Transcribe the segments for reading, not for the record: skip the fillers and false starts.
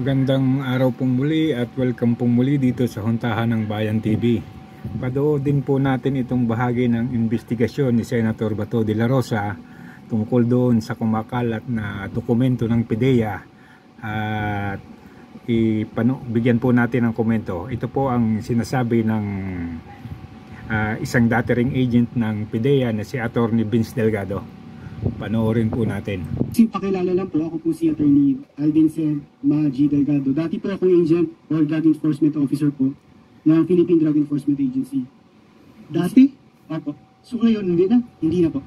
Magandang araw pong muli at welcome pong muli dito sa Huntahan ng Bayan TV. Panoodin po natin itong bahagi ng investigasyon ni Senator Bato de la Rosa tungkol doon sa kumakalat na dokumento ng PIDEA at bigyan po natin ng komento. Ito po ang sinasabi ng isang dating agent ng PIDEA na si Attorney Vince Delgado. Panoorin po natin. Pakilala lang po, ako po si Attorney Alvin Maji Delgado. Dati po akong agent or drug enforcement officer po ng Philippine Drug Enforcement Agency. Dati? Opo. So ngayon, hindi na? Hindi na po.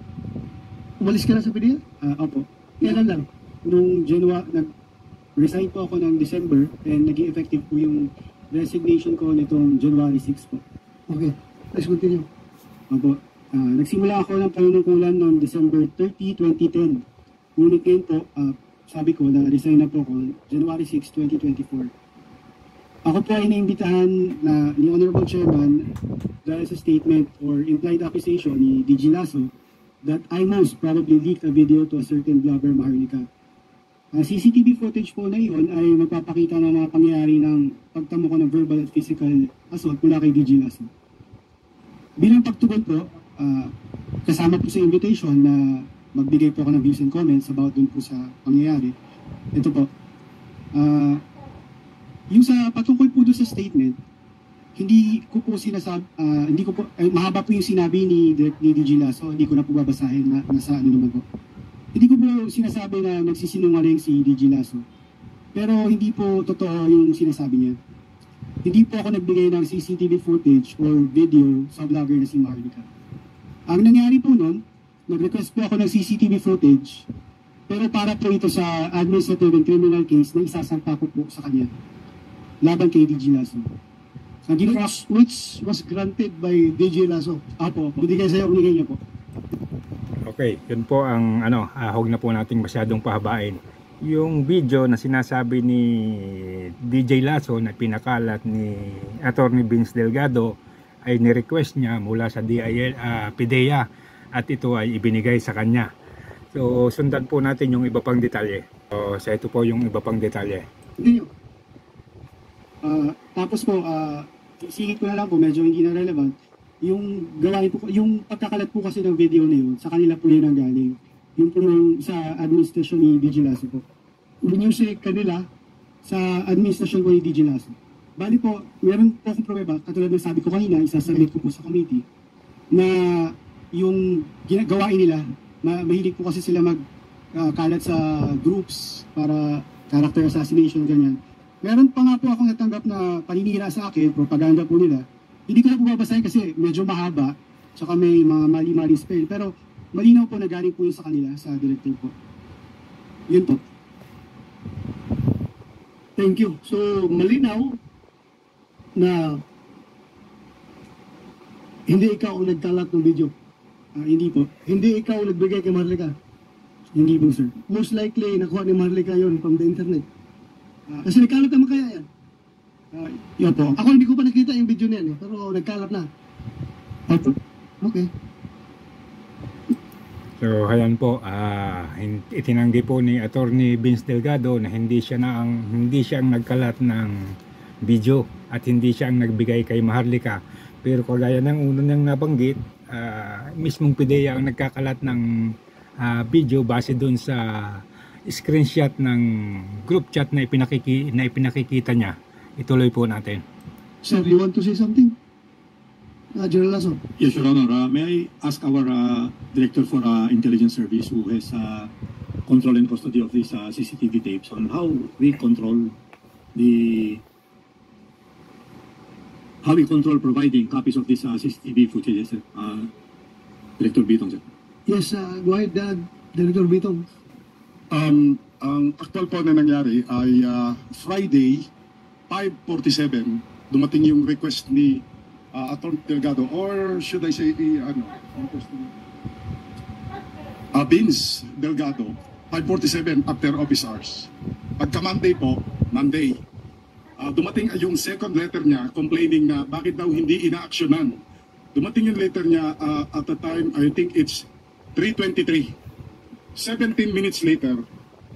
Umalis ka na sa PIDEA? Opo. Kailan lang? Nung nag-resign po ako ng December and naging effective po yung resignation ko nitong January 6 po. Okay, let's continue. Opo. Nagsimula ako ng panunungkulan noong December 30, 2010. Ngunit ngayon po, sabi ko na resign na po ako January 6, 2024. Ako po ay naimbitahan na ni Honorable Chairman dahil sa statement or implied accusation ni DG Lasso that I most probably leaked a video to a certain blogger, Maharlika. CCTV footage po na iyon ay magpapakita ng mga pangyayari ng pagtamo ko ng verbal at physical assault mula kay DG Lasso. Bilang pagtugon po, kasama po sa invitation na magbigay po ako ng views and comments about dun po sa pangyayari. Ito po. Yung sa patungkol po doon sa statement, hindi ko po sinasabi, mahaba po yung sinabi ni DG Lasso, hindi ko na po babasahin na nasa ano naman po. Hindi ko po sinasabi na nagsisinungaling si DG Lasso. Pero hindi po totoo yung sinasabi niya. Hindi po ako nagbigay ng CCTV footage or video sa vlogger na si Maharlika. Ang nangyari po noon, nag-request po ako ng CCTV footage, pero para po ito sa administrative and criminal case na isasampa ko po sa kanya, laban kay DG Lasso. Which was granted by DG Lasso? Apo, binigay sa'yo, binigay niya po. Okay, yun po ang huwag na po nating masyadong pahabain. Yung video na sinasabi ni DJ Lasso na pinakalat ni Attorney Vince Delgado ay ni-request niya mula sa PIDEA at ito ay ibinigay sa kanya. So sundan po natin yung iba pang detalye. So ito po yung iba pang detalye. Tapos po, singit ko na lang po, medyo hindi na relevant. Yung gawain po, yung pagkakalat po kasi ng video na yun, sa kanila po yun ang galing. Yung po yung sa administrasyon ni DG Lasso po. Uminyusik kanila? Sa administrasyon po ni DG Lasso. Bali po, meron po akong pruweba, katulad ng sabi ko kanina, isasubmit ko po sa committee, na yung ginagawain nila, mahilig po kasi sila magkalat sa groups para character assassination, ganyan. Meron pa nga po akong natanggap na paninira sa akin, propaganda po nila. Hindi ko na po babasahin kasi medyo mahaba, tsaka may mga mali-mali spell, pero malinaw po na galing po yun sa kanila, sa director po. Yun po. Thank you. So, malinaw na hindi ikaw ang nagkalat ng video. Hindi po. Hindi ikaw ang nagbigay kay Maharlika. Hindi po, sir. Most likely, nakuha ni Maharlika yun from the internet. Kasi nagkalat naman kaya yan. Yun po. Ako hindi ko pa nakita yung video niyan pero nagkalat na. Opo. Okay. So ayan po, itinanggi po ni Attorney Vince Delgado na hindi siya ang nagkalat ng video at hindi siya ang nagbigay kay Maharlika. Pero kagaya ng uno niyang nabanggit, mismong PIDEA ang nagkakalat ng video base doon sa screenshot ng group chat na ipinakikita niya. Ituloy po natin. Sir, you want to say something? General Lasso. Yes, Your Honor. May I ask our Director for Intelligence Service who has control and custody of these CCTV tapes on how we control providing copies of these CCTV footage, Director Bitong, sir. Yes, go ahead, Director Bitong. Ang actual po na nangyari ay Friday, 5:47, dumating yung request ni Attorney Delgado, or should I say Vince Delgado, 5:47 after office hours. Pagka-Monday po, dumating yung second letter niya complaining na bakit daw hindi ina-actionan. Dumating yung letter niya at the time, I think it's 3:23. 17 minutes later,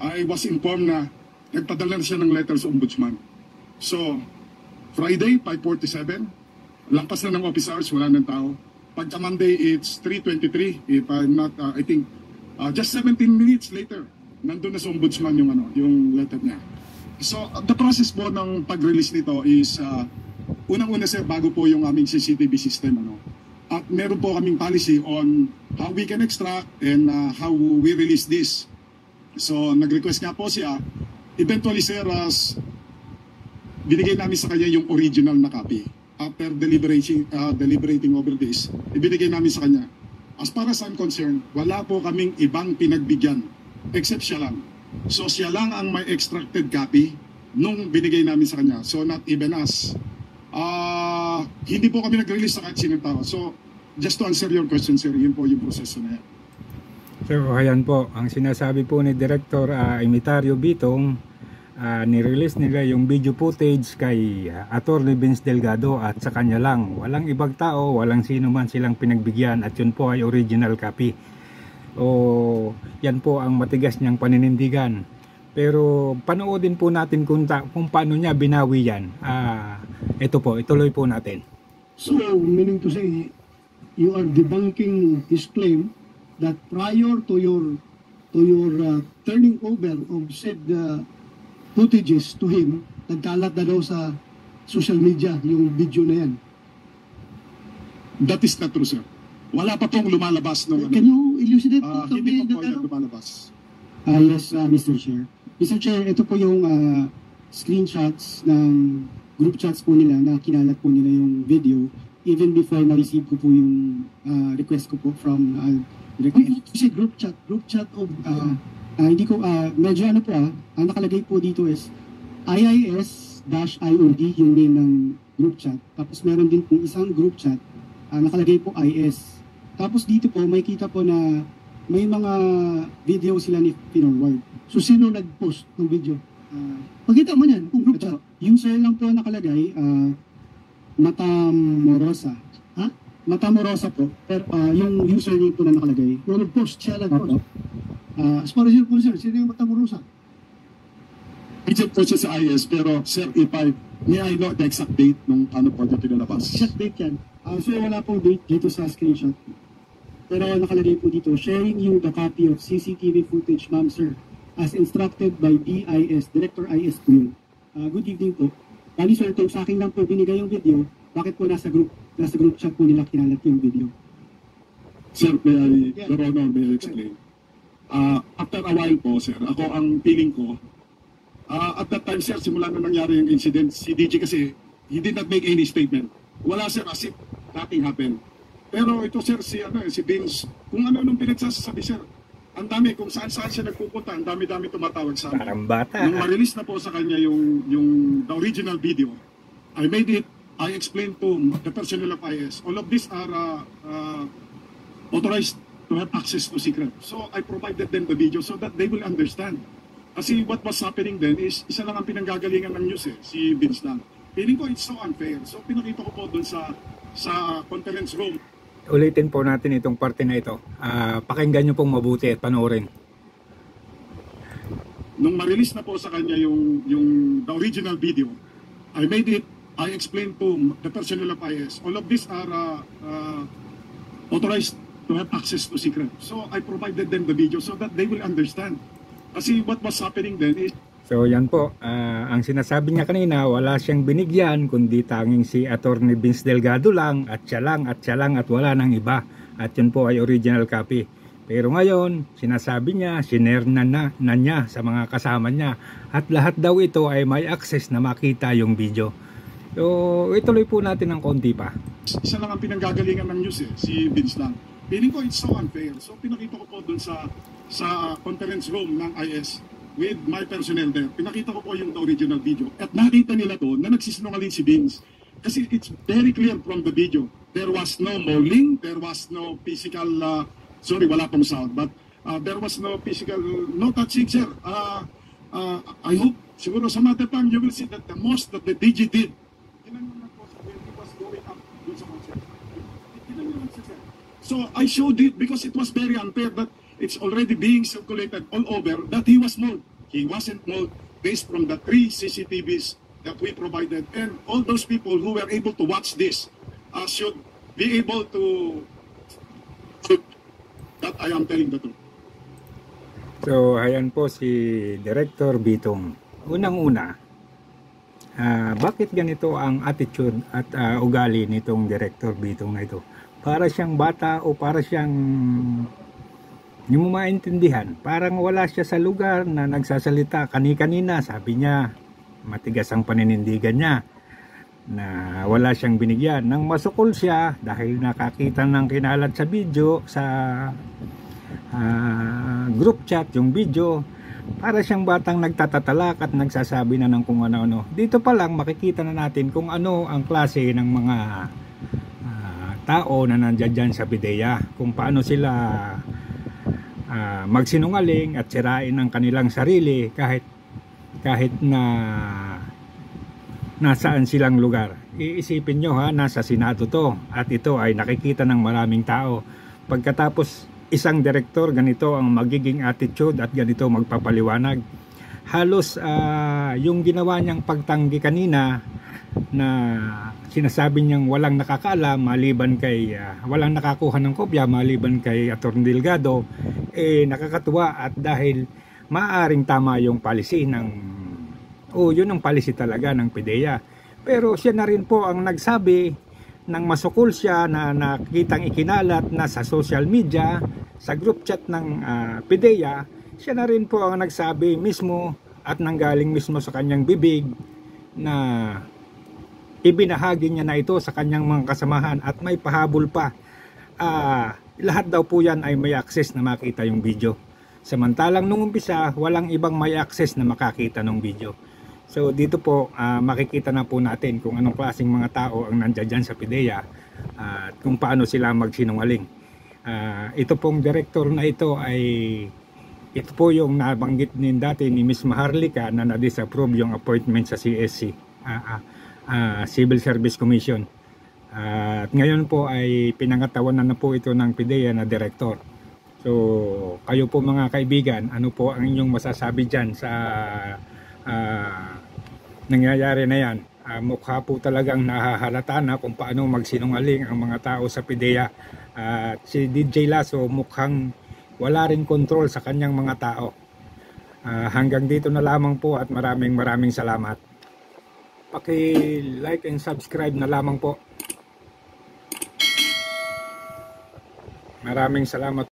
I was informed na nagpadala na siya ng letter sa ombudsman. So, Friday, 5:47, lampas na ng office hours, wala ng tao. Pagka Monday, it's 3:23, if I'm not, I think, just 17 minutes later, nandun na sa ombudsman yung letter niya. So, the process po ng pag-release nito is, unang-una sir, bago po yung aming CCTV system, at meron po kaming policy on how we can extract and how we release this. So, nag-request nga po siya. Eventually, sir, binigay namin sa kanya yung original na copy. After deliberating over this, ibinigay namin sa kanya. As far as I'm concerned, wala po kaming ibang pinagbigyan, except siya lang. So, siya lang ang may extracted copy nung binigay namin sa kanya. So, not even us. Hindi po kami nag-release sa kahit sinong tao. So, just to answer your question, sir, yun po yung proseso na yan. So, ayan po, ang sinasabi po ni Director Imitario Bitong, nirelease nila yung video footage kay Attorney Vince Delgado at sa kanya lang. Walang ibang tao, walang sino man silang pinagbigyan at yun po ay original copy. O, yan po ang matigas niyang paninindigan. Pero panoodin po natin kung paano niya binawi yan. Ito po, ituloy po natin. So, meaning to say, you are debunking his claim that prior to your turning over of said footages to him, nagkalat na daw sa social media yung video na yan. That is not true, sir. Wala pa pong lumalabas nung Can you elucidate? hindi pa po yan lumalabas. Yes, Mr. Chair. Mr. Chair, ito po yung screenshots ng group chats po nila na kinalat po nila yung video even before na-receive ko po yung request ko po from Kasi group chat of hindi ko, medyo ano po ang nakalagay po dito is IIS-IOD yung name ng group chat. Tapos meron din po isang group chat, nakalagay po IS. Tapos dito po, may kita po na may mga video sila ni Pinorward. So, sino nag-post ng video? Pakita mo yan, kung group chat. Yung sir lang po nakalagay, Matamorosa. Ha? Matamorosa po. Pero yung username po na nakalagay. Yung nag-post, siya nag-post. Opo. As far as you're concerned, sino yung Matamorusa? Agent po siya sa IS, pero sir, may I know the exact date nung ano po dito pinalabas? Exact date yan. So wala pong date dito sa screenshot. Pero nakalagay po dito, sharing you the copy of CCTV footage, ma'am sir, as instructed by DIS, Director IS po yun. Good evening po. Bali sir, ito sa akin lang po binigay yung video, bakit po nasa group chat po nila kinalat yung video? Sir, Your Honor, may I explain? After a while po, sir, ako ang feeling ko, at that time, sir, simula na nangyari yung incident, si DJ kasi, he did not make any statement. Wala, sir, as if nothing happened. Pero ito, sir, si Vince, kung ano-anong pinagsasabi, sir, ang dami, kung saan-saan siya nagpupunta, ang dami-dami tumatawag sa amin. Parang bata. Nung ma-release na po sa kanya yung the original video, I made it, I explained to the personnel of IS. All of these are authorized to have access to secret. So I provided them the video so that they will understand. Kasi what was happening then is, isa lang ang pinanggagalingan ng news si Vince lang. Feeling ko it's so unfair. So pinakita ko po doon sa conference room. Ulitin po natin itong parte na ito. Pakinggan nyo pong mabuti at panoorin. Nung ma-release na po sa kanya yung the original video, I made it, I explained to the personnel of IS. All of these are authorized to have access to secret. So I provided them the video so that they will understand. Kasi what was happening then is... So yan po, ang sinasabi niya kanina, wala siyang binigyan kundi tanging si Attorney Vince Delgado lang at siya lang at wala nang iba. At yun po ay original copy. Pero ngayon, sinasabi niya, sinare na niya sa mga kasama niya. At lahat daw ito ay may access na makita yung video. So ituloy po natin ng konti pa. Isa lang ang pinanggagalingan ng news si Vince lang. Feeling ko it's so unfair. So pinakita ko po dun sa conference room ng IS with my personnel there. Pinakita ko po yung original video. At nakita nila doon na nagsisinungaling si Vince. Kasi it's very clear from the video. There was no mauling, there was no physical, sorry, wala pong sound, but there was no physical, no touching, sir. I hope, siguro sa mother tongue, you will see that the most that the DJ did, tinanong po sa when he was going up dun sa concert. Tinanong siya, sir. So I showed it because it was very unfair that it's already being circulated all over that he was mauled. He wasn't mauled. based from the 3 CCTVs that we provided. And all those people who were able to watch this should be able to that I am telling the truth. So, ayan po si Director Bitong. Unang-una, bakit ganito ang attitude at ugali nitong Director Bitong na ito? Para siyang bata o para siyang, hindi mo maintindihan, parang wala siya sa lugar na nagsasalita. Kani-kanina, sabi niya, matigas ang paninindigan niya, na wala siyang binigyan. Nang masukol siya, dahil nakakita ng kinalat sa video, sa group chat, yung video, para siyang batang nagtatatalak at nagsasabi na ng kung ano-ano. Dito pa lang makikita na natin kung ano ang klase ng mga tao na nandiyan dyan sa PIDEA, kung paano sila magsinungaling at sirain ang kanilang sarili kahit na nasaan silang lugar. Iisipin nyo ha, nasa Senado to at ito ay nakikita ng maraming tao. Pagkatapos isang direktor, ganito ang magiging attitude at ganito magpapaliwanag. Halos yung ginawa niyang pagtanggi kanina na sinasabi niyang walang nakakaalam maliban kay walang nakakuha ng kopya maliban kay Attorney Delgado, nakakatuwa at dahil maaring tama yung policy ng yun ang policy talaga ng PIDEA. Pero siya na rin po ang nagsabi nang masukol siya na nakitang ikinalat na sa social media, sa group chat ng PIDEA, siya na rin po ang nagsabi mismo at nanggaling mismo sa kanyang bibig na ibinahagi niya na ito sa kanyang mga kasamahan at may pahabol pa. Lahat daw po yan ay may access na makita yung video. Samantalang nung umpisa, walang ibang may access na makakita ng video. So dito po makikita na po natin kung anong klaseng mga tao ang nandiyan dyan sa PIDEA at kung paano sila magsinungaling. Ito pong director na ito ay ito po yung nabanggit din dati ni Miss Maharlika na na-disapprove yung appointment sa CSC, Civil Service Commission. At ngayon po ay pinangatawanan na po ito ng PIDEA na director. So kayo po mga kaibigan, ano po ang inyong masasabi dyan sa nangyayari na yan? Mukha po talagang nahahalata na kung paano magsinungaling ang mga tao sa PIDEA. Si DJ Lasso mukhang wala rin control sa kanyang mga tao. Hanggang dito na lamang po at maraming salamat. Paki-like and subscribe na lamang po. Maraming salamat